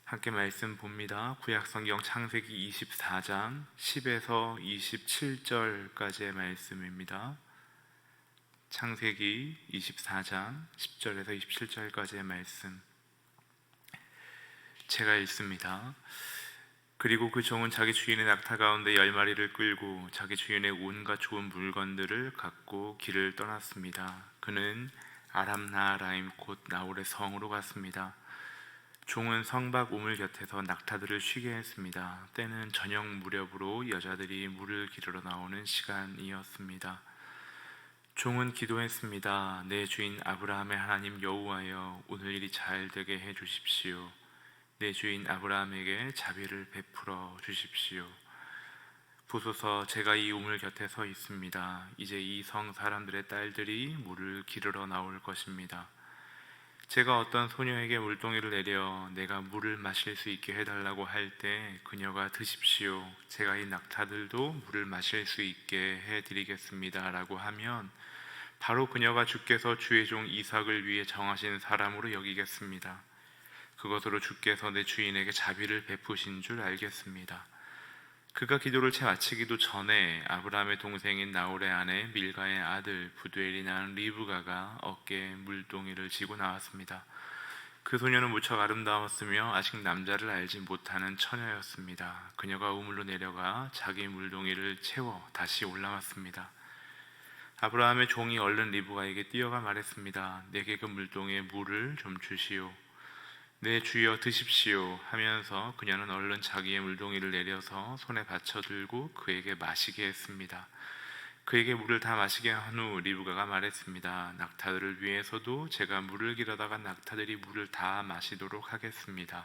함께 말씀 봅니다. 구약성경 창세기 24장 10에서 27절까지의 말씀입니다. 창세기 24장 10절에서 27절까지의 말씀 제가 읽습니다. 그리고 그 종은 자기 주인의 낙타 가운데 10마리를 끌고 자기 주인의 온갖 좋은 물건들을 갖고 길을 떠났습니다. 그는 아람나하라임 곧 나홀의 성으로 갔습니다. 종은 성박 우물 곁에서 낙타들을 쉬게 했습니다. 때는 저녁 무렵으로 여자들이 물을 기르러 나오는 시간이었습니다. 종은 기도했습니다. 내 주인 아브라함의 하나님 여호와여, 오늘 일이 잘 되게 해 주십시오. 내 주인 아브라함에게 자비를 베풀어 주십시오. 보소서, 제가 이 우물 곁에 서 있습니다. 이제 이 성 사람들의 딸들이 물을 기르러 나올 것입니다. 제가 어떤 소녀에게 물동이를 내려 내가 물을 마실 수 있게 해달라고 할 때 그녀가 드십시오, 제가 이 낙타들도 물을 마실 수 있게 해드리겠습니다 라고 하면 바로 그녀가 주께서 주의 종 이삭을 위해 정하신 사람으로 여기겠습니다. 그것으로 주께서 내 주인에게 자비를 베푸신 줄 알겠습니다. 그가 기도를 채 마치기도 전에 아브라함의 동생인 나홀의 아내 밀가의 아들 부두엘이 낳은 리브가가 어깨에 물동이를 지고 나왔습니다. 그 소녀는 무척 아름다웠으며 아직 남자를 알지 못하는 처녀였습니다. 그녀가 우물로 내려가 자기 물동이를 채워 다시 올라왔습니다. 아브라함의 종이 얼른 리브가에게 뛰어가 말했습니다. 내게 그 물동이에 물을 좀 주시오. 네 주여, 드십시오 하면서 그녀는 얼른 자기의 물동이를 내려서 손에 받쳐 들고 그에게 마시게 했습니다. 그에게 물을 다 마시게 한 후 리브가가 말했습니다. 낙타들을 위해서도 제가 물을 기르다가 낙타들이 물을 다 마시도록 하겠습니다.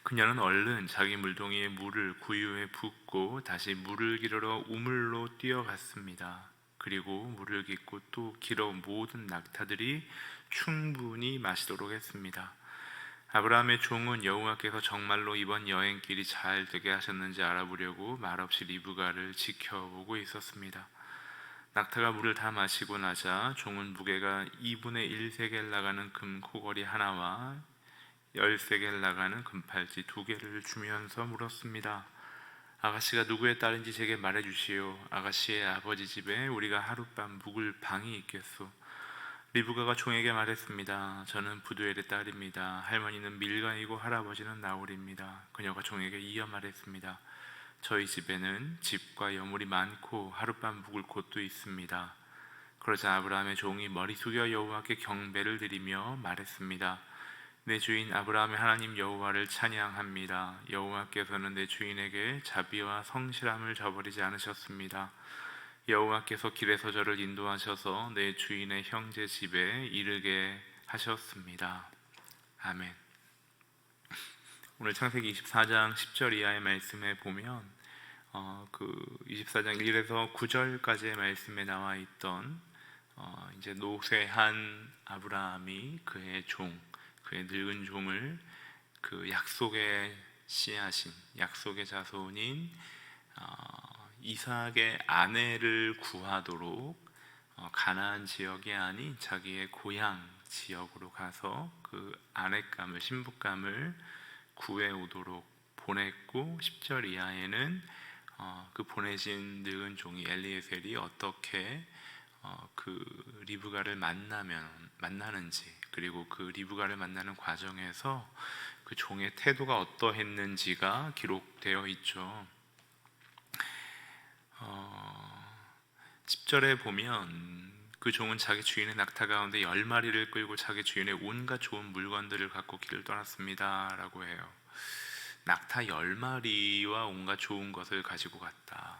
그녀는 얼른 자기 물동이에 물을 구유에 붓고 다시 물을 기르러 우물로 뛰어갔습니다. 그리고 물을 깃고 또 기러 모든 낙타들이 충분히 마시도록 했습니다. 아브라함의 종은 여호와께서 정말로 이번 여행길이 잘 되게 하셨는지 알아보려고 말없이 리브가를 지켜보고 있었습니다. 낙타가 물을 다 마시고 나자 종은 무게가 2분의 1세겔 나가는 금 코걸이 하나와 10세겔 나가는 금팔찌 2개를 주면서 물었습니다. 아가씨가 누구의 딸인지 제게 말해주시오. 아가씨의 아버지 집에 우리가 하룻밤 묵을 방이 있겠소. 리브가가 종에게 말했습니다. 저는 부두엘의 딸입니다. 할머니는 밀가이고 할아버지는 나홀입니다. 그녀가 종에게 이어 말했습니다. 저희 집에는 집과 여물이 많고 하룻밤 묵을 곳도 있습니다. 그러자 아브라함의 종이 머리 숙여 여호와께 경배를 드리며 말했습니다. 내 주인 아브라함의 하나님 여호와를 찬양합니다. 여호와께서는 내 주인에게 자비와 성실함을 저버리지 않으셨습니다. 여호와께서 길에서 저를 인도하셔서 내 주인의 형제 집에 이르게 하셨습니다. 아멘. 오늘 창세기 24장 10절 이하의 말씀에 보면 그 24장 1에서 9절까지의 말씀에 나와 있던 이제 노쇠한 아브라함이 그의 늙은 종을 그 약속의 씨앗인 약속의 자손인 이삭의 아내를 구하도록 가나안 지역이 아닌 자기의 고향 지역으로 가서 그 아내감을 신부감을 구해오도록 보냈고 10절 이하에는 그 보내진 늙은 종이 엘리에셀이 어떻게 그 리브가를 만나는지, 그리고 그 리브가를 만나는 과정에서 그 종의 태도가 어떠했는지가 기록되어 있죠. 10절에 보면 그 종은 자기 주인의 낙타 가운데 10마리를 끌고 자기 주인의 온갖 좋은 물건들을 갖고 길을 떠났습니다 라고 해요. 낙타 10마리와 온갖 좋은 것을 가지고 갔다.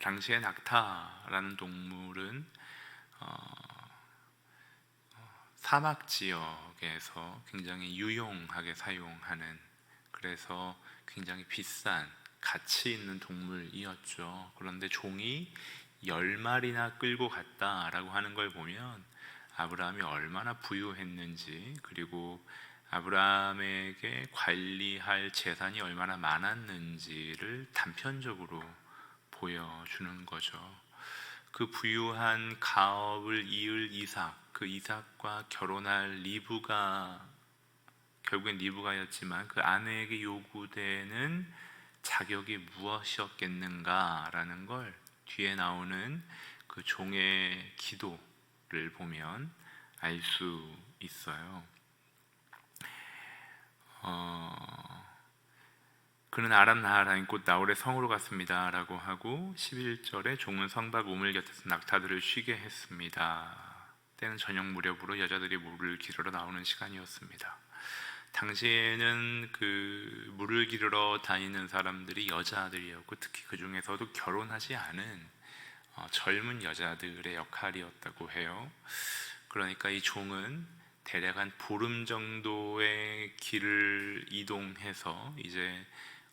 당시에 낙타라는 동물은 사막 지역에서 굉장히 유용하게 사용하는, 그래서 굉장히 비싼 가치 있는 동물이었죠. 그런데 종이 10마리나 끌고 갔다라고 하는 걸 보면 아브라함이 얼마나 부유했는지, 그리고 아브라함에게 관리할 재산이 얼마나 많았는지를 단편적으로 보여주는 거죠. 그 부유한 가업을 이을 이삭, 그 이삭과 결혼할 리브가 결국엔 리브가였지만 그 아내에게 요구되는 자격이 무엇이었겠는가라는 걸 뒤에 나오는 그 종의 기도를 보면 알 수 있어요. 그는 아람 나하라인 곧 나홀의 성으로 갔습니다 라고 하고 11절에 종은 성 밖 우물 곁에서 낙타들을 쉬게 했습니다. 때는 저녁 무렵으로 여자들이 물을 기르러 나오는 시간이었습니다. 당시에는 그 물을 기르러 다니는 사람들이 여자들이었고 특히 그 중에서도 결혼하지 않은 젊은 여자들의 역할이었다고 해요. 그러니까 이 종은 대략 한 보름 정도의 길을 이동해서 이제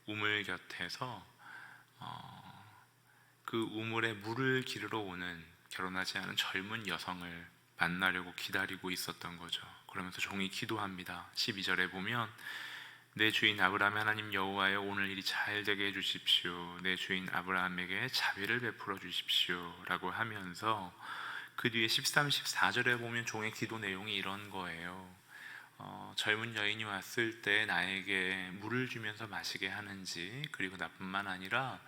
우물 곁에서 그 우물에 물을 기르러 오는 결혼하지 않은 젊은 여성을 만나려고 기다리고 있었던 거죠. 그러면서 종이 기도합니다. 12절에 보면 내 주인 아브라함 하나님 여호와여 오늘 일이 잘 되게 해주십시오. 내 주인 아브라함에게 자비를 베풀어 주십시오 라고 하면서 그 뒤에 13, 14절에 보면 종의 기도 내용이 이런 거예요. 젊은 여인이 왔을 때 나에게 물을 주면서 마시게 하는지, 그리고 나뿐만 아니라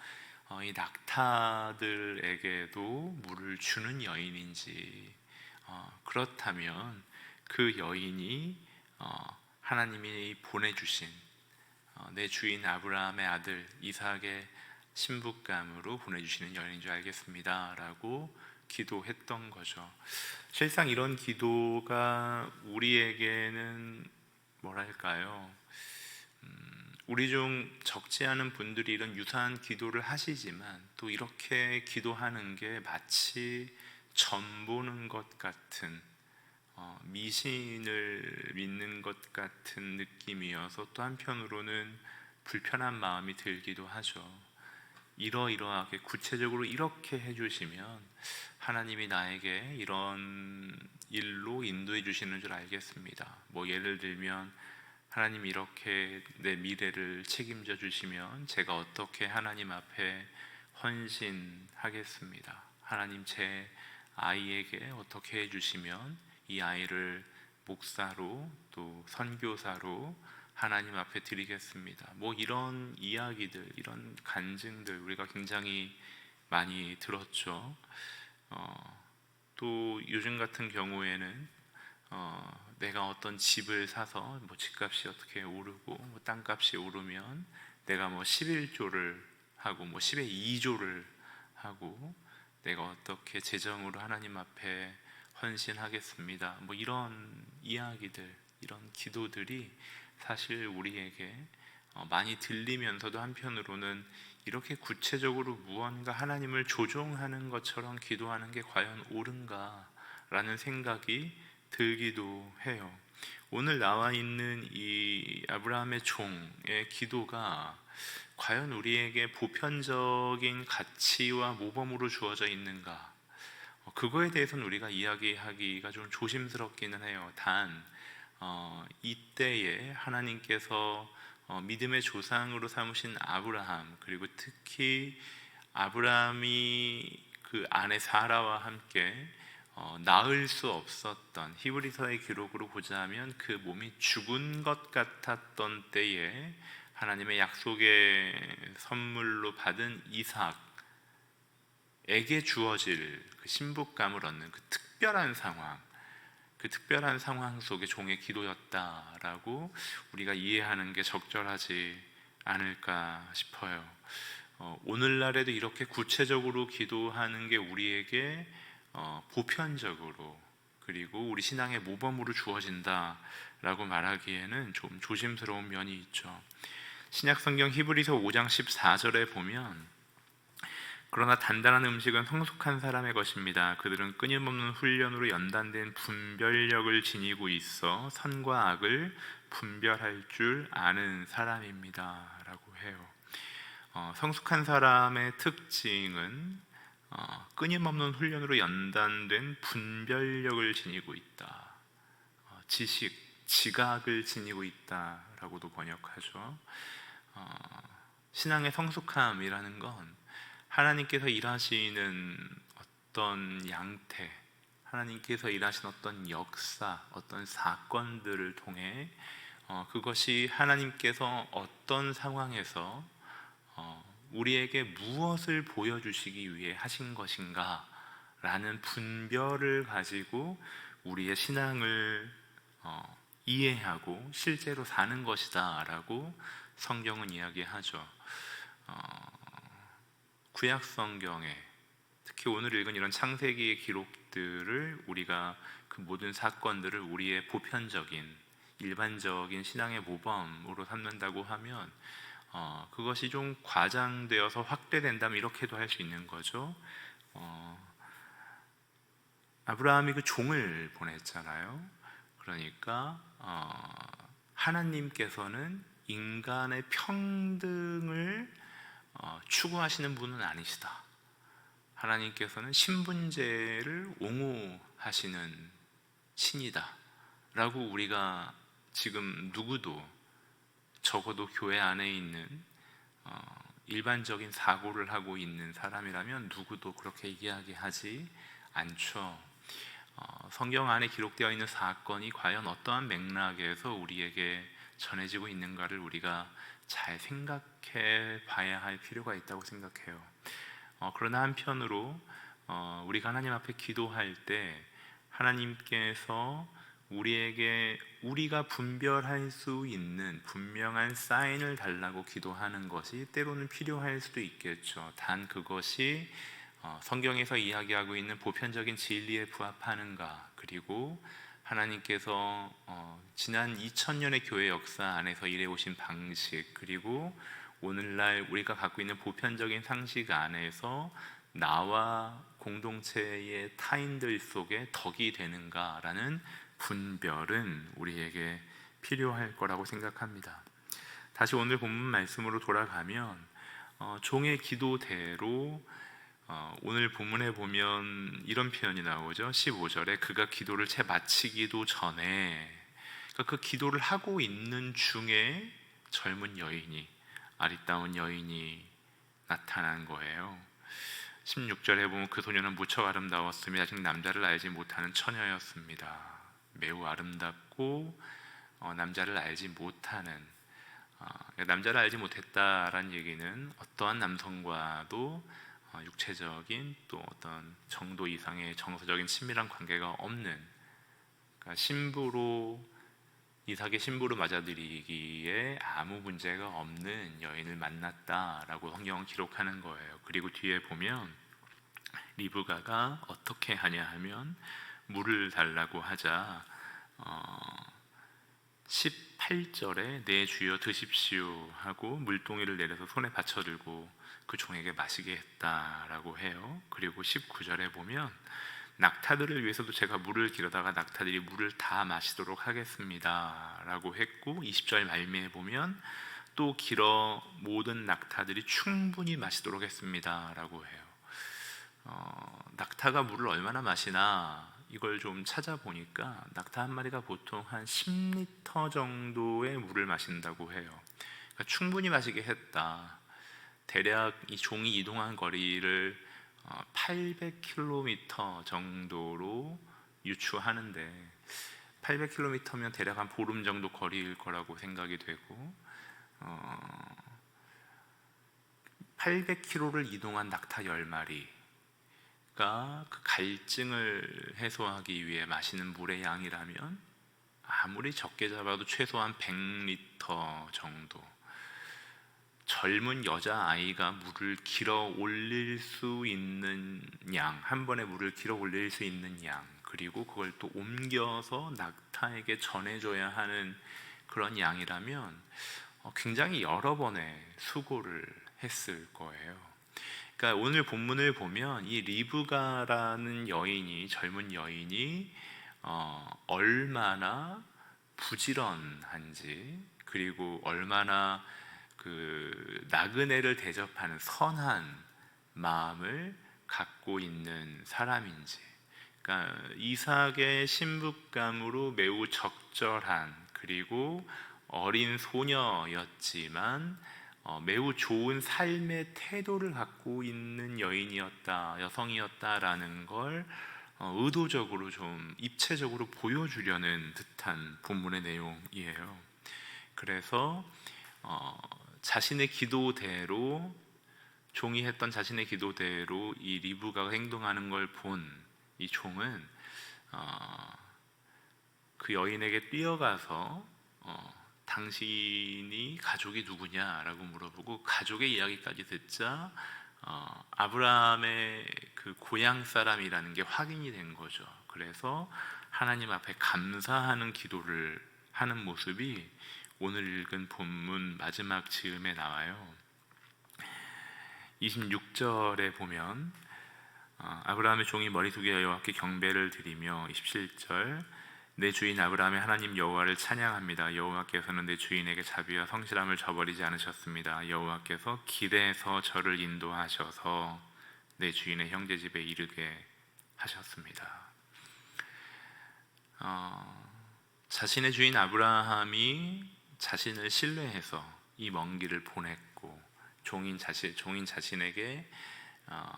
이 낙타들에게도 물을 주는 여인인지, 그렇다면 그 여인이 하나님이 보내주신 내 주인 아브라함의 아들 이삭의 신부감으로 보내주시는 여인인 줄 알겠습니다 라고 기도했던 거죠. 실상 이런 기도가 우리에게는 뭐랄까요, 우리 중 적지 않은 분들이 이런 유사한 기도를 하시지만 또 이렇게 기도하는 게 마치 점 보는 것 같은, 미신을 믿는 것 같은 느낌이어서 또 한편으로는 불편한 마음이 들기도 하죠. 이러이러하게 구체적으로 이렇게 해주시면 하나님이 나에게 이런 일로 인도해 주시는 줄 알겠습니다. 뭐 예를 들면 하나님 이렇게 내 미래를 책임져 주시면 제가 어떻게 하나님 앞에 헌신하겠습니다. 하나님 제 아이에게 어떻게 해주시면 이 아이를 목사로 또 선교사로 하나님 앞에 드리겠습니다. 뭐 이런 이야기들, 이런 간증들 우리가 굉장히 많이 들었죠. 또 요즘 같은 경우에는 내가 어떤 집을 사서 뭐 집값이 어떻게 오르고 뭐 땅값이 오르면 내가 뭐 11조를 하고 뭐 10의 2조를 하고 내가 어떻게 재정으로 하나님 앞에 헌신하겠습니다. 뭐 이런 이야기들, 이런 기도들이 사실 우리에게 많이 들리면서도 한편으로는 이렇게 구체적으로 무언가 하나님을 조종하는 것처럼 기도하는 게 과연 옳은가 라는 생각이 들기도 해요. 오늘 나와 있는 이 아브라함의 종의 기도가 과연 우리에게 보편적인 가치와 모범으로 주어져 있는가, 그거에 대해서는 우리가 이야기하기가 좀 조심스럽기는 해요. 단 이때에 하나님께서 믿음의 조상으로 삼으신 아브라함, 그리고 특히 아브라함이 그 아내 사라와 함께 낳을 수 없었던, 히브리서의 기록으로 보자면 그 몸이 죽은 것 같았던 때에 하나님의 약속의 선물로 받은 이삭에게 주어질 그 신부감을 얻는 그 특별한 상황 속에 종의 기도였다라고 우리가 이해하는 게 적절하지 않을까 싶어요. 오늘날에도 이렇게 구체적으로 기도하는 게 우리에게 보편적으로 그리고 우리 신앙의 모범으로 주어진다라고 말하기에는 좀 조심스러운 면이 있죠. 신약성경 히브리서 5장 14절에 보면 그러나 단단한 음식은 성숙한 사람의 것입니다. 그들은 끊임없는 훈련으로 연단된 분별력을 지니고 있어 선과 악을 분별할 줄 아는 사람입니다 라고 해요. 성숙한 사람의 특징은 끊임없는 훈련으로 연단된 분별력을 지니고 있다, 지식, 지각을 지니고 있다라고도 번역하죠. 신앙의 성숙함이라는 건 하나님께서 일하시는 어떤 양태, 하나님께서 일하신 어떤 역사, 어떤 사건들을 통해 그것이 하나님께서 어떤 상황에서 우리에게 무엇을 보여주시기 위해 하신 것인가 라는 분별을 가지고 우리의 신앙을 이해하고 실제로 사는 것이다 라고 성경은 이야기하죠. 구약 성경에 특히 오늘 읽은 이런 창세기의 기록들을 우리가 그 모든 사건들을 우리의 보편적인 일반적인 신앙의 모범으로 삼는다고 하면 그것이 좀 과장되어서 확대된다면 이렇게도 할 수 있는 거죠. 아브라함이 그 종을 보냈잖아요. 그러니까 하나님께서는 인간의 평등을 추구하시는 분은 아니시다. 하나님께서는 신분제를 옹호하시는 신이다 라고 우리가 지금 누구도 적어도 교회 안에 있는 일반적인 사고를 하고 있는 사람이라면 누구도 그렇게 이야기하지 않죠. 성경 안에 기록되어 있는 사건이 과연 어떠한 맥락에서 우리에게 전해지고 있는가를 우리가 잘 생각해 봐야 할 필요가 있다고 생각해요. 그러나 한편으로 우리가 하나님 앞에 기도할 때 하나님께서 우리에게 우리가 분별할 수 있는 분명한 사인을 달라고 기도하는 것이 때로는 필요할 수도 있겠죠. 단 그것이 성경에서 이야기하고 있는 보편적인 진리에 부합하는가, 그리고 하나님께서 지난 2000년의 교회 역사 안에서 일해오신 방식, 그리고 오늘날 우리가 갖고 있는 보편적인 상식 안에서 나와 공동체의 타인들 속에 덕이 되는가라는 분별은 우리에게 필요할 거라고 생각합니다. 다시 오늘 본문 말씀으로 돌아가면 종의 기도대로 오늘 본문에 보면 이런 표현이 나오죠. 15절에 그가 기도를 채 마치기도 전에, 그러니까 그 기도를 하고 있는 중에 젊은 여인이, 아리따운 여인이 나타난 거예요. 16절에 보면 그 소녀는 무척 아름다웠으며 아직 남자를 알지 못하는 처녀였습니다. 매우 아름답고 남자를 알지 못하는, 남자를 알지 못했다라는 얘기는 어떠한 남성과도 육체적인 또 어떤 정도 이상의 정서적인 친밀한 관계가 없는, 그러니까 이삭의 신부로 맞아들이기에 아무 문제가 없는 여인을 만났다라고 성경은 기록하는 거예요. 그리고 뒤에 보면 리브가가 어떻게 하냐 하면 물을 달라고 하자 18절에 내 주여 드십시오 하고 물동이를 내려서 손에 받쳐들고 그 종에게 마시게 했다라고 해요. 그리고 19절에 보면 낙타들을 위해서도 제가 물을 기르다가 낙타들이 물을 다 마시도록 하겠습니다 라고 했고, 20절 말미에 보면 또 길어 모든 낙타들이 충분히 마시도록 했습니다 라고 해요. 낙타가 물을 얼마나 마시나 이걸 좀 찾아보니까 낙타 한 마리가 보통 한 10리터 정도의 물을 마신다고 해요. 그러니까 충분히 마시게 했다. 대략 이 종이 이동한 거리를 800km 정도로 유추하는데 800km면 대략 한 보름 정도 거리일 거라고 생각이 되고 800km를 이동한 낙타 10마리가 그 갈증을 해소하기 위해 마시는 물의 양이라면 아무리 적게 잡아도 최소한 100리터 정도, 젊은 여자아이가 물을 길어 올릴 수 있는 양, 한 번에 물을 길어 올릴 수 있는 양, 그리고 그걸 또 옮겨서 낙타에게 전해줘야 하는 그런 양이라면 굉장히 여러 번의 수고를 했을 거예요. 그러니까 오늘 본문을 보면 이 리브가라는 여인이, 젊은 여인이 얼마나 부지런한지, 그리고 얼마나 그 나그네를 대접하는 선한 마음을 갖고 있는 사람인지, 그러니까 이삭의 신부감으로 매우 적절한, 그리고 어린 소녀였지만 매우 좋은 삶의 태도를 갖고 있는 여성이었다라는 걸 의도적으로 좀 입체적으로 보여주려는 듯한 본문의 내용이에요. 그래서 자신의 기도대로, 종이 했던 자신의 기도대로 이 리브가가 행동하는 걸 본 이 종은 그 여인에게 뛰어가서 당신이 가족이 누구냐라고 물어보고 가족의 이야기까지 듣자 아브라함의 그 고향 사람이라는 게 확인이 된 거죠. 그래서 하나님 앞에 감사하는 기도를 하는 모습이 오늘 읽은 본문 마지막 즈음에 나와요. 26절에 보면 아브라함의 종이 머리 숙여 여호와께 경배를 드리며, 27절, 내 주인 아브라함의 하나님 여호와를 찬양합니다. 여호와께서는 내 주인에게 자비와 성실함을 저버리지 않으셨습니다. 여호와께서 길에서 저를 인도하셔서 내 주인의 형제 집에 이르게 하셨습니다. 자신의 주인 아브라함이 자신을 신뢰해서 이 먼 길을 보냈고, 종인 자신에게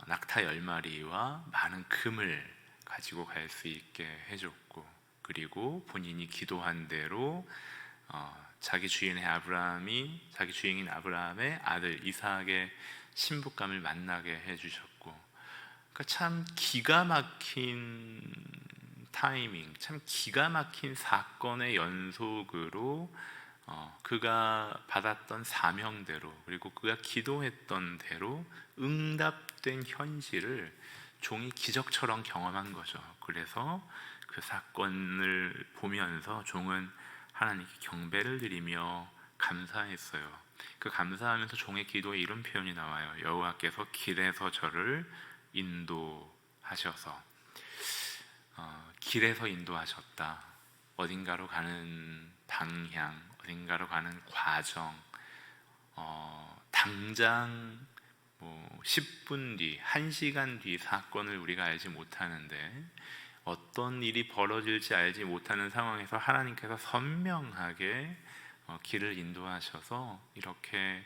낙타 10마리와 많은 금을 가지고 갈 수 있게 해줬고, 그리고 본인이 기도한 대로 자기 주인인 아브라함의 아들 이삭의 신부감을 만나게 해주셨고, 그러니까 참 기가 막힌 타이밍, 참 기가 막힌 사건의 연속으로 그가 받았던 사명대로, 그리고 그가 기도했던 대로 응답된 현실을 종이 기적처럼 경험한 거죠. 그래서 그 사건을 보면서 종은 하나님께 경배를 드리며 감사했어요. 그 감사하면서 종의 기도에 이런 표현이 나와요. 여호와께서 길에서 저를 인도하셔서. 길에서 인도하셨다. 어딘가로 가는 방향, 어딘가로 가는 과정, 당장 10분 뒤, 1시간 뒤 사건을 우리가 알지 못하는데, 어떤 일이 벌어질지 알지 못하는 상황에서 하나님께서 선명하게 길을 인도하셔서 이렇게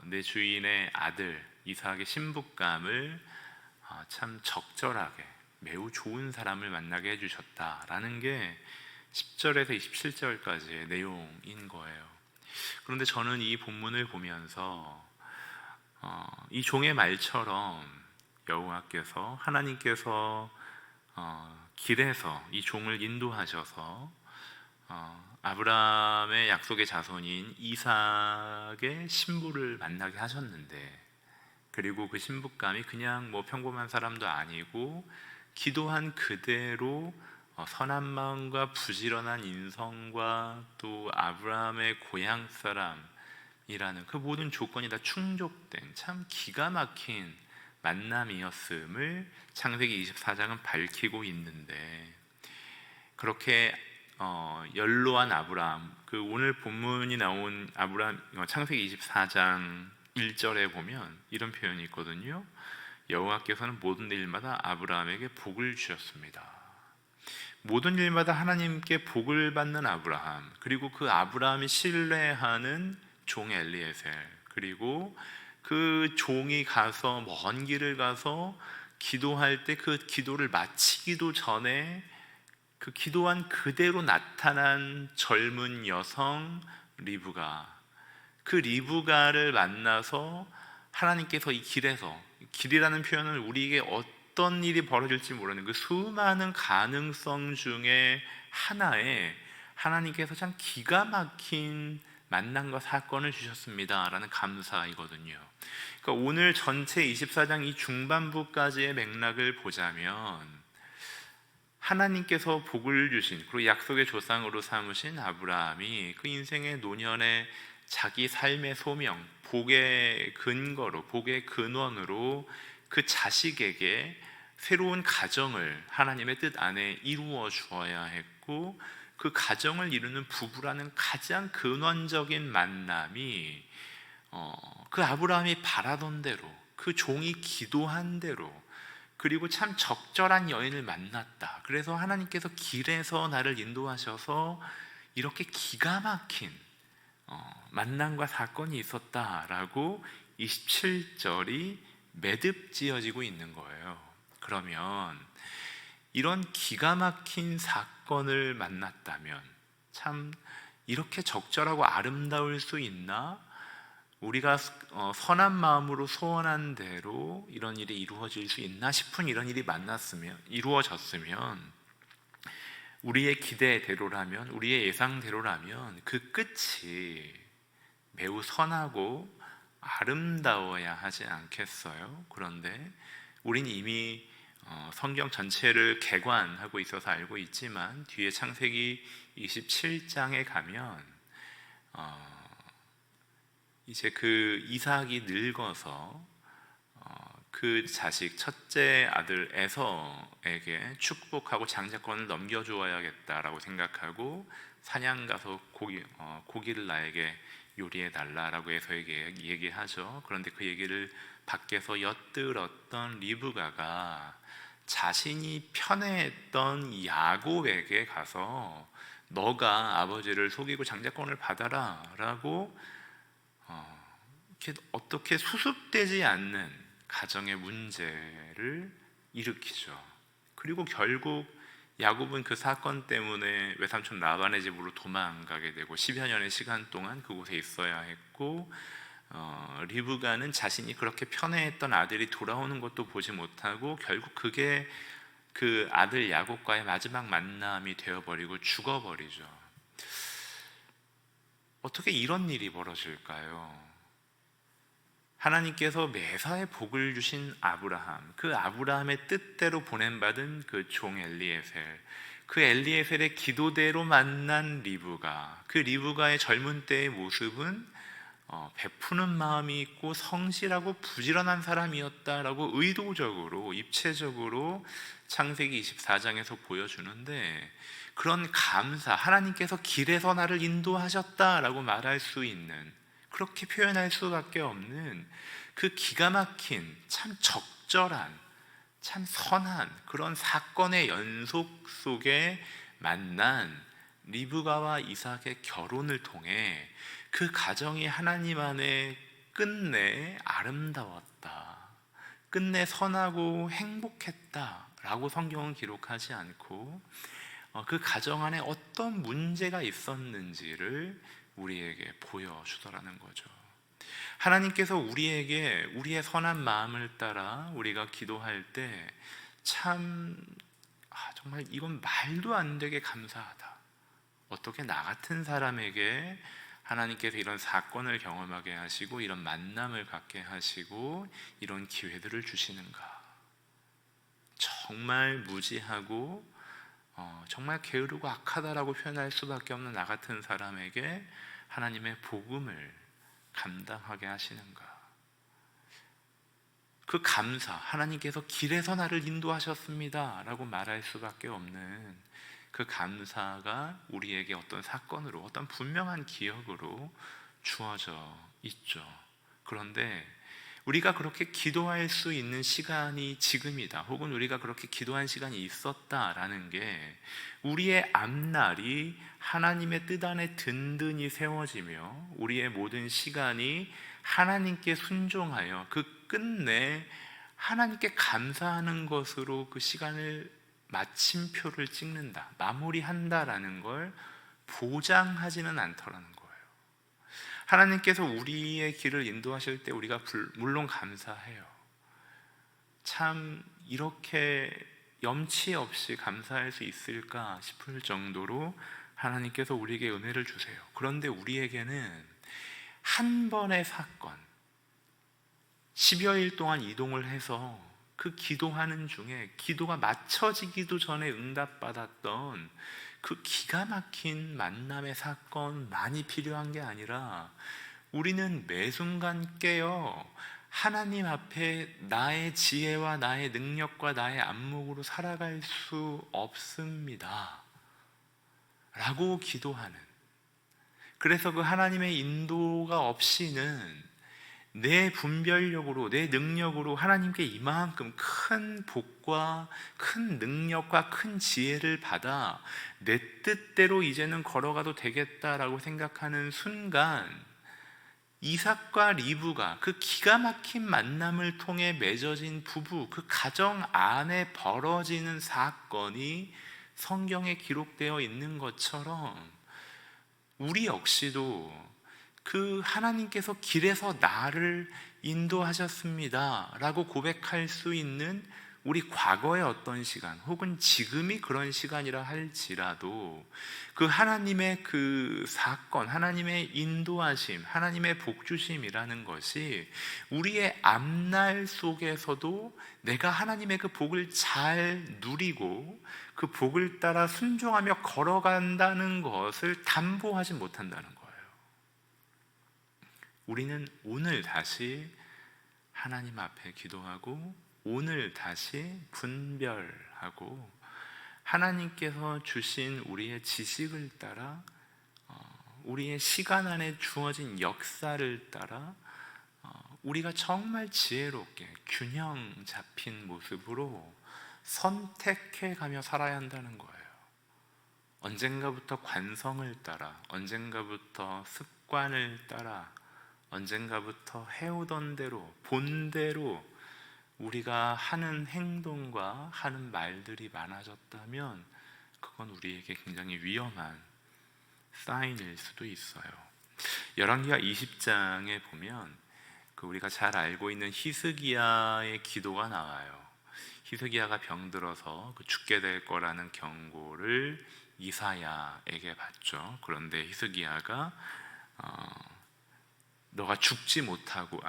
내 주인의 아들 이삭의 신부감을 참 적절하게, 매우 좋은 사람을 만나게 해주셨다라는 게 10절에서 27절까지의 내용인 거예요. 그런데 저는 이 본문을 보면서 이 종의 말처럼 여호와께서, 하나님께서 길에서 이 종을 인도하셔서 아브라함의 약속의 자손인 이삭의 신부를 만나게 하셨는데, 그리고 그 신부감이 그냥 평범한 사람도 아니고 기도한 그대로 선한 마음과 부지런한 인성과 또 아브라함의 고향 사람이라는 그 모든 조건이 다 충족된 참 기가 막힌 만남이었음을 창세기 24장은 밝히고 있는데, 그렇게 연로한 아브라함, 그 오늘 본문이 나온 아브라함, 창세기 24장 1절에 보면 이런 표현이 있거든요. 여호와께서는 모든 일마다 아브라함에게 복을 주셨습니다. 모든 일마다 하나님께 복을 받는 아브라함, 그리고 그 아브라함이 신뢰하는 종 엘리에셀, 그리고 그 종이 가서 먼 길을 가서 기도할 때 그 기도를 마치기도 전에 그 기도한 그대로 나타난 젊은 여성 리브가, 그 리브가를 만나서 하나님께서 이 길에서, 길이라는 표현을 우리에게 어떤 일이 벌어질지 모르는 그 수많은 가능성 중에 하나에 하나님께서 참 기가 막힌 만남과 사건을 주셨습니다 라는 감사이거든요. 그러니까 오늘 전체 24장 이 중반부까지의 맥락을 보자면, 하나님께서 복을 주신, 그리고 약속의 조상으로 삼으신 아브라함이 그 인생의 노년에 자기 삶의 소명, 복의 근거로, 복의 근원으로 그 자식에게 새로운 가정을 하나님의 뜻 안에 이루어 주어야 했고, 그 가정을 이루는 부부라는 가장 근원적인 만남이 그 아브라함이 바라던 대로, 그 종이 기도한 대로, 그리고 참 적절한 여인을 만났다. 그래서 하나님께서 길에서 나를 인도하셔서 이렇게 기가 막힌 만남과 사건이 있었다라고 27절이 매듭지어지고 있는 거예요. 그러면 이런 기가 막힌 사건을 만났다면, 참 이렇게 적절하고 아름다울 수 있나? 우리가 선한 마음으로 소원한 대로 이런 일이 이루어질 수 있나 싶은 이런 일이 이루어졌으면, 우리의 기대대로라면, 우리의 예상대로라면 그 끝이 매우 선하고 아름다워야 하지 않겠어요? 그런데 우린 이미 성경 전체를 개관하고 있어서 알고 있지만, 뒤에 창세기 27장에 가면 이제 그 이삭이 늙어서 그 자식 첫째 아들 에서에게 축복하고 장자권을 넘겨주어야겠다라고 생각하고, 사냥 가서 고기를 나에게 요리해 달라라고 에서에게 얘기하죠. 그런데 그 얘기를 밖에서 엿들었던 리브가가 자신이 편애했던 야곱에게 가서 너가 아버지를 속이고 장자권을 받아라 라고 이렇게 어떻게 수습되지 않는 가정의 문제를 일으키죠. 그리고 결국 야곱은 그 사건 때문에 외삼촌 라반의 집으로 도망가게 되고 10여 년의 시간 동안 그곳에 있어야 했고, 리브가는 자신이 그렇게 편애했던 아들이 돌아오는 것도 보지 못하고 결국 그게 그 아들 야곱과의 마지막 만남이 되어버리고 죽어버리죠. 어떻게 이런 일이 벌어질까요? 하나님께서 매사에 복을 주신 아브라함, 그 아브라함의 뜻대로 보냄받은 그 종 엘리에셀, 그 엘리에셀의 기도대로 만난 리브가, 그 리브가의 젊은 때의 모습은 베푸는 마음이 있고 성실하고 부지런한 사람이었다라고 의도적으로, 입체적으로 창세기 24장에서 보여주는데, 그런 감사, 하나님께서 길에서 나를 인도하셨다라고 말할 수 있는, 그렇게 표현할 수밖에 없는 그 기가 막힌 참 적절한, 참 선한 그런 사건의 연속 속에 만난 리브가와 이삭의 결혼을 통해 그 가정이 하나님 안에 끝내 아름다웠다, 끝내 선하고 행복했다라고 성경은 기록하지 않고, 그 가정 안에 어떤 문제가 있었는지를 우리에게 보여주더라는 거죠. 하나님께서 우리에게 우리의 선한 마음을 따라 우리가 기도할 때 참 정말 이건 말도 안 되게 감사하다. 어떻게 나 같은 사람에게 하나님께서 이런 사건을 경험하게 하시고 이런 만남을 갖게 하시고 이런 기회들을 주시는가. 정말 무지하고 정말 게으르고 악하다라고 표현할 수밖에 없는 나 같은 사람에게 하나님의 복음을 감당하게 하시는가. 그 감사, 하나님께서 길에서 나를 인도하셨습니다 라고 말할 수밖에 없는 그 감사가 우리에게 어떤 사건으로, 어떤 분명한 기억으로 주어져 있죠. 그런데 우리가 그렇게 기도할 수 있는 시간이 지금이다, 혹은 우리가 그렇게 기도한 시간이 있었다라는 게 우리의 앞날이 하나님의 뜻 안에 든든히 세워지며 우리의 모든 시간이 하나님께 순종하여 그 끝내 하나님께 감사하는 것으로 그 시간을 마침표를 찍는다, 마무리한다라는 걸 보장하지는 않더라는 거예요. 하나님께서 우리의 길을 인도하실 때 우리가 물론 감사해요. 참 이렇게 염치 없이 감사할 수 있을까 싶을 정도로 하나님께서 우리에게 은혜를 주세요. 그런데 우리에게는 한 번의 사건, 10여일 동안 이동을 해서 그 기도하는 중에 기도가 맞춰지기도 전에 응답받았던 그 기가 막힌 만남의 사건만이 필요한 게 아니라, 우리는 매 순간 깨어 하나님 앞에 나의 지혜와 나의 능력과 나의 안목으로 살아갈 수 없습니다 라고 기도하는, 그래서 그 하나님의 인도가 없이는 내 분별력으로, 내 능력으로 하나님께 이만큼 큰 복과 큰 능력과 큰 지혜를 받아 내 뜻대로 이제는 걸어가도 되겠다라고 생각하는 순간, 이삭과 리브가 그 기가 막힌 만남을 통해 맺어진 부부, 그 가정 안에 벌어지는 사건이 성경에 기록되어 있는 것처럼 우리 역시도 그 하나님께서 길에서 나를 인도하셨습니다 라고 고백할 수 있는 우리 과거의 어떤 시간 혹은 지금이 그런 시간이라 할지라도 그 하나님의 그 사건, 하나님의 인도하심, 하나님의 복주심이라는 것이 우리의 앞날 속에서도 내가 하나님의 그 복을 잘 누리고 그 복을 따라 순종하며 걸어간다는 것을 담보하지 못한다는 거예요. 우리는 오늘 다시 하나님 앞에 기도하고 오늘 다시 분별하고 하나님께서 주신 우리의 지식을 따라 우리의 시간 안에 주어진 역사를 따라 우리가 정말 지혜롭게 균형 잡힌 모습으로 선택해 가며 살아야 한다는 거예요. 언젠가부터 관성을 따라, 언젠가부터 습관을 따라, 언젠가부터 해오던 대로, 본대로 우리가 하는 행동과 하는 말들이 많아졌다면 그건 우리에게 굉장히 위험한 사인일 수도 있어요. 열왕기하 20장에 보면 그 우리가 잘 알고 있는 히스기야의 기도가 나와요. 히스기야가 병들어서 죽게 될 거라는 경고를 이사야에게 받죠. 그런데 히스기야가 너가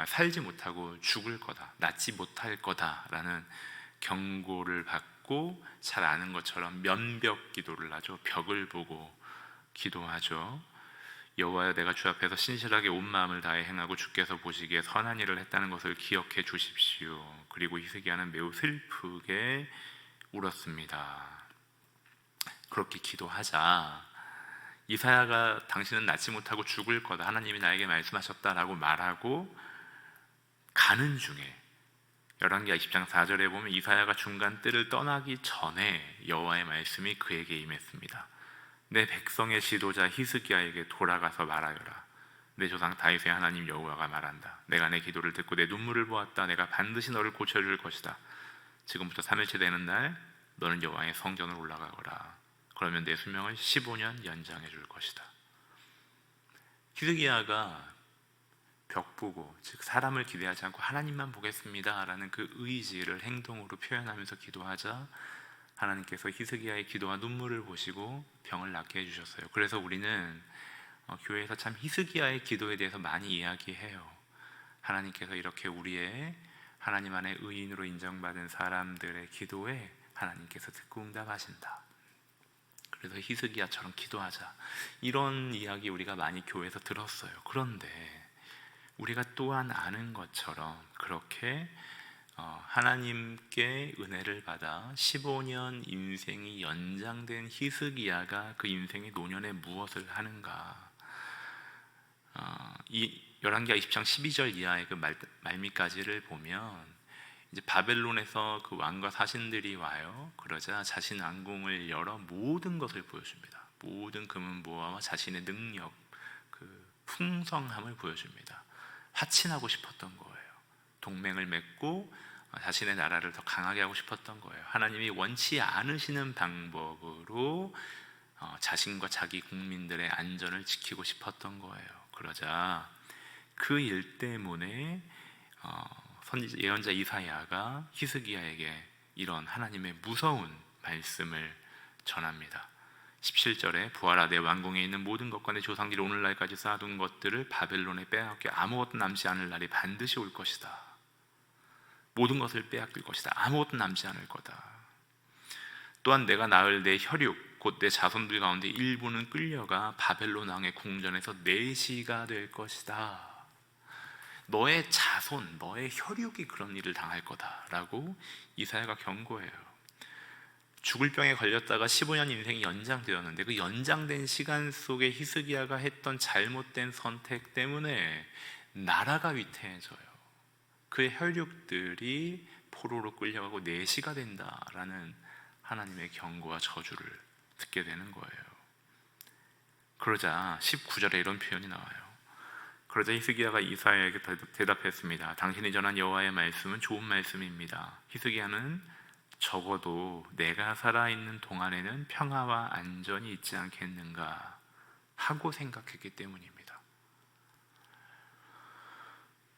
살지 못하고 죽을 거다, 낫지 못할 거다라는 경고를 받고 잘 아는 것처럼 면벽 기도를 하죠. 벽을 보고 기도하죠. 여호와여, 내가 주 앞에서 신실하게 온 마음을 다해 행하고 주께서 보시기에 선한 일을 했다는 것을 기억해 주십시오. 그리고 히스기야는 매우 슬프게 울었습니다. 그렇게 기도하자 이사야가 당신은 낫지 못하고 죽을 거다, 하나님이 나에게 말씀하셨다라고 말하고 가는 중에 열왕기하 20장 4절에 보면 이사야가 중간 뜰을 떠나기 전에 여호와의 말씀이 그에게 임했습니다. 내 백성의 지도자 히스기야에게 돌아가서 말하여라. 내 조상 다윗의 하나님 여호와가 말한다. 내가 내 기도를 듣고 내 눈물을 보았다. 내가 반드시 너를 고쳐줄 것이다. 지금부터 3일째 되는 날 너는 여호와의 성전으로 올라가거라. 그러면 내 수명을 15년 연장해 줄 것이다. 히스기야가 벽 보고, 즉 사람을 기대하지 않고 하나님만 보겠습니다 라는 그 의지를 행동으로 표현하면서 기도하자 하나님께서 히스기야의 기도와 눈물을 보시고 병을 낫게 해주셨어요. 그래서 우리는 교회에서 참 히스기야의 기도에 대해서 많이 이야기해요. 하나님께서 이렇게 우리의 하나님 안에 의인으로 인정받은 사람들의 기도에 하나님께서 듣고 응답하신다. 그래서 히스기야처럼 기도하자, 이런 이야기 우리가 많이 교회에서 들었어요. 그런데 우리가 또한 아는 것처럼 그렇게 하나님께 은혜를 받아 15년 인생이 연장된 히스기야가 그 인생의 노년에 무엇을 하는가? 이 열왕기하 20장 12절 이하의 그 말미까지를 보면 이제 바벨론에서 그 왕과 사신들이 와요. 그러자 자신 왕궁을 열어 모든 것을 보여줍니다. 모든 금은보화와 자신의 능력, 그 풍성함을 보여줍니다. 화친하고 싶었던 거예요. 동맹을 맺고 자신의 나라를 더 강하게 하고 싶었던 거예요. 하나님이 원치 않으시는 방법으로 자신과 자기 국민들의 안전을 지키고 싶었던 거예요. 그러자 그 일 때문에 예언자 이사야가 히스기야에게 이런 하나님의 무서운 말씀을 전합니다. 17절에 부하라, 내 왕궁에 있는 모든 것과 내 조상들이 오늘날까지 쌓아둔 것들을 바벨론에 빼앗겨 아무것도 남지 않을 날이 반드시 올 것이다. 모든 것을 빼앗길 것이다. 아무것도 남지 않을 거다. 또한 내가 낳을 내 혈육 곧 내 자손들 가운데 일부는 끌려가 바벨론 왕의 궁전에서 내시가 될 것이다. 너의 자손, 너의 혈육이 그런 일을 당할 거다라고 이사야가 경고해요. 죽을 병에 걸렸다가 15년 인생이 연장되었는데 그 연장된 시간 속에 히스기야가 했던 잘못된 선택 때문에 나라가 위태해져요. 그의 혈육들이 포로로 끌려가고 내시가 된다라는 하나님의 경고와 저주를 듣게 되는 거예요. 그러자 19절에 이런 표현이 나와요. 그러자 히스기야가 이사야에게 대답했습니다. 당신이 전한 여호와의 말씀은 좋은 말씀입니다. 히스기야는 적어도 내가 살아있는 동안에는 평화와 안전이 있지 않겠는가? 하고 생각했기 때문입니다.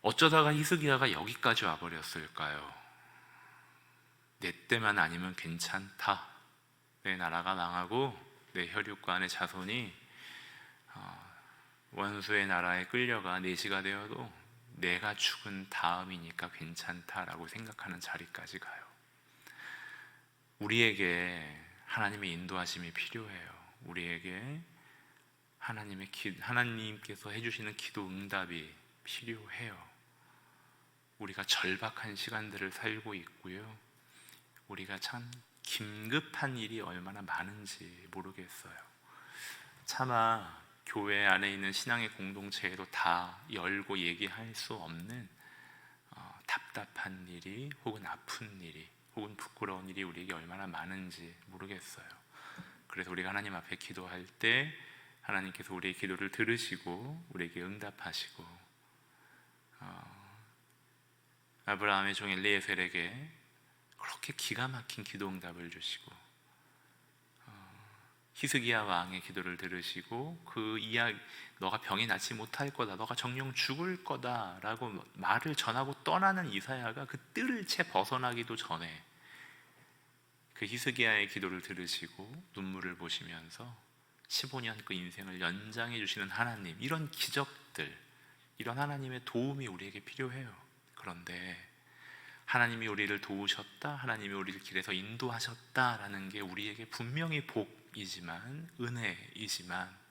어쩌다가 히스기야가 여기까지 와버렸을까요? 내 때만 아니면 괜찮다, 내 나라가 망하고 내 혈육과 내 자손이 원수의 나라에 끌려가 내시가 되어도 내가 죽은 다음이니까 괜찮다라고 생각하는 자리까지 가요. 우리에게 하나님의 인도하심이 필요해요. 우리에게 하나님께서 해주시는 기도 응답이 필요해요. 우리가 절박한 시간들을 살고 있고요, 우리가 참 긴급한 일이 얼마나 많은지 모르겠어요. 차마 교회 안에 있는 신앙의 공동체에도 다 열고 얘기할 수 없는 답답한 일이, 혹은 아픈 일이, 혹은 부끄러운 일이 우리에게 얼마나 많은지 모르겠어요. 그래서 우리가 하나님 앞에 기도할 때 하나님께서 우리의 기도를 들으시고 우리에게 응답하시고, 아브라함의 종 엘리에셀에게 그렇게 기가 막힌 기도 응답을 주시고, 히스기야 왕의 기도를 들으시고 그 이야기, 너가 병이 낫지 못할 거다, 너가 정령 죽을 거다라고 말을 전하고 떠나는 이사야가 그 뜰을 채 벗어나기도 전에 그 히스기야의 기도를 들으시고 눈물을 보시면서 15년 그 인생을 연장해 주시는 하나님, 이런 기적들, 이런 하나님의 도움이 우리에게 필요해요. 그런데 하나님이 우리를 도우셨다, 하나님이 우리를 길에서 인도하셨다라는 게 우리에게 분명히 복이지만, 은혜이지만,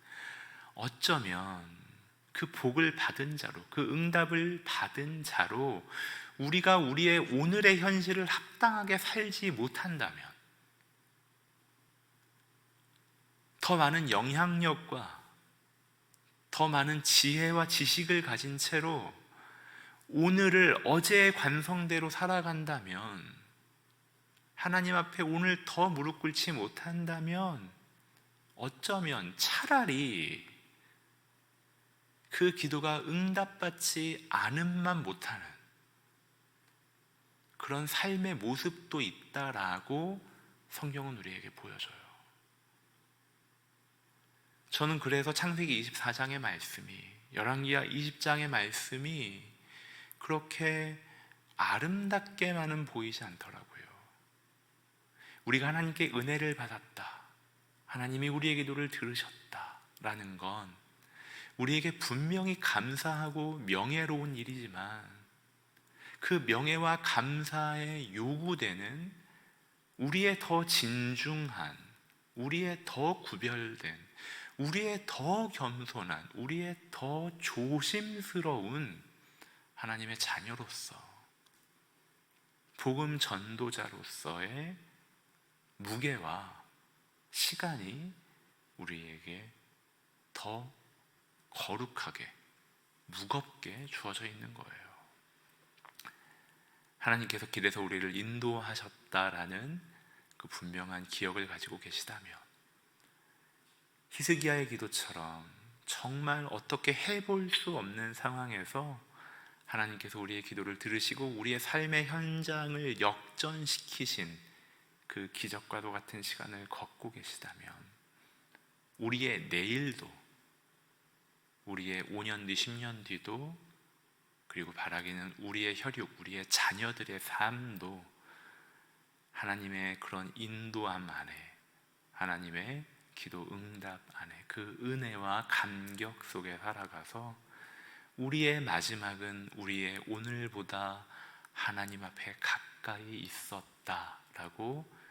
어쩌면 그 복을 받은 자로, 그 응답을 받은 자로 우리가 우리의 오늘의 현실을 합당하게 살지 못한다면, 더 많은 영향력과 더 많은 지혜와 지식을 가진 채로 오늘을 어제의 관성대로 살아간다면, 하나님 앞에 오늘 더 무릎 꿇지 못한다면, 어쩌면 차라리 그 기도가 응답받지 않음만 못하는 그런 삶의 모습도 있다라고 성경은 우리에게 보여줘요. 저는 그래서 창세기 24장의 말씀이, 열왕기하 20장의 말씀이 그렇게 아름답게만은 보이지 않더라고요. 우리가 하나님께 은혜를 받았다, 하나님이 우리의 기도를 들으셨다라는 건 우리에게 분명히 감사하고 명예로운 일이지만, 그 명예와 감사에 요구되는 우리의 더 진중한, 우리의 더 구별된, 우리의 더 겸손한, 우리의 더 조심스러운 하나님의 자녀로서, 복음 전도자로서의 무게와 시간이 우리에게 더 거룩하게, 무겁게 주어져 있는 거예요. 하나님께서 길에서 우리를 인도하셨다라는 그 분명한 기억을 가지고 계시다면, 히스기야의 기도처럼 정말 어떻게 해볼 수 없는 상황에서 하나님께서 우리의 기도를 들으시고 우리의 삶의 현장을 역전시키신 그 기적과도 같은 시간을 걷고 계시다면, 우리의 내일도, 우리의 5년 뒤, 10년 뒤도, 그리고 바라기는 우리의 혈육, 우리의 자녀들의 삶도 하나님의 그런 인도함 안에, 하나님의 기도 응답 안에, 그 은혜와 감격 속에 살아가서 우리의 마지막은 우리의 오늘보다 하나님 앞에 가까이 있었다라고,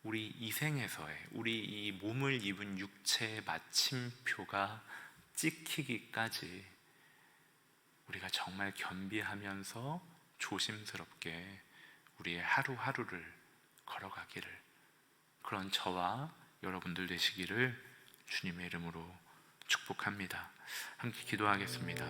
우리 이 생에서의, 우리 이 몸을 입은 육체의 마침표가 찍히기까지 우리가 정말 겸비하면서 조심스럽게 우리의 하루하루를 걸어가기를, 그런 저와 여러분들 되시기를 주님의 이름으로 축복합니다. 함께 기도하겠습니다.